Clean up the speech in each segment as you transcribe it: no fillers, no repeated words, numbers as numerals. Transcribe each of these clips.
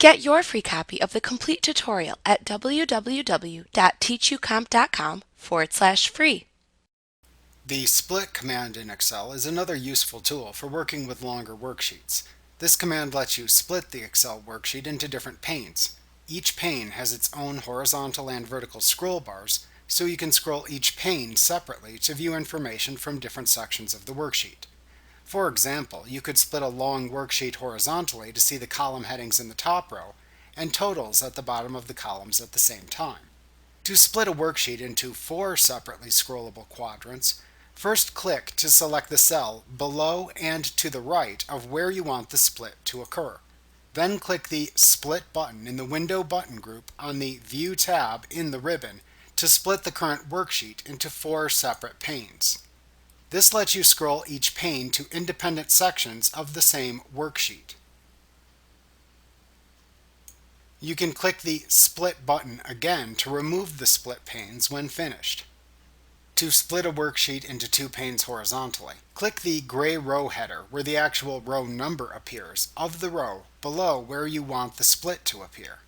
Get your free copy of the complete tutorial at www.teachucomp.com/free. The split command in Excel is another useful tool for working with longer worksheets. This command lets you split the Excel worksheet into different panes. Each pane has its own horizontal and vertical scroll bars, so you can scroll each pane separately to view information from different sections of the worksheet. For example, you could split a long worksheet horizontally to see the column headings in the top row and totals at the bottom of the columns at the same time. To split a worksheet into 4 separately scrollable quadrants, first click to select the cell below and to the right of where you want the split to occur. Then click the Split button in the Window button group on the View tab in the ribbon to split the current worksheet into 4 separate panes. This lets you scroll each pane to independent sections of the same worksheet. You can click the Split button again to remove the split panes when finished. To split a worksheet into 2 panes horizontally, click the gray row header where the actual row number appears of the row below where you want the split to appear.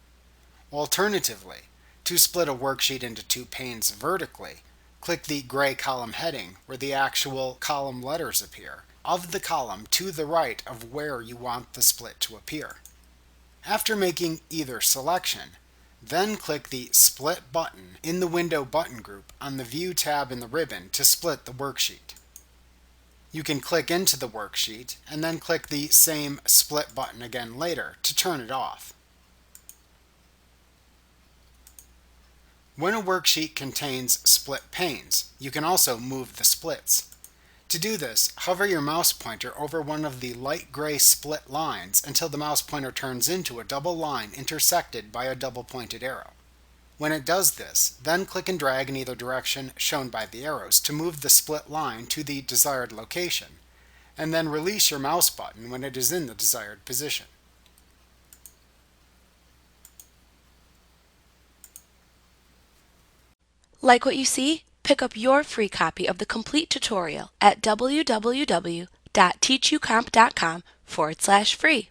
Alternatively, to split a worksheet into 2 panes vertically, click the gray column heading where the actual column letters appear of the column to the right of where you want the split to appear. After making either selection, then click the Split button in the Window button group on the View tab in the ribbon to split the worksheet. You can click into the worksheet and then click the same Split button again later to turn it off. When a worksheet contains split panes, you can also move the splits. To do this, hover your mouse pointer over one of the light gray split lines until the mouse pointer turns into a double line intersected by a double pointed arrow. When it does this, then click and drag in either direction shown by the arrows to move the split line to the desired location, and then release your mouse button when it is in the desired position. Like what you see? Pick up your free copy of the complete tutorial at www.teachucomp.com/free.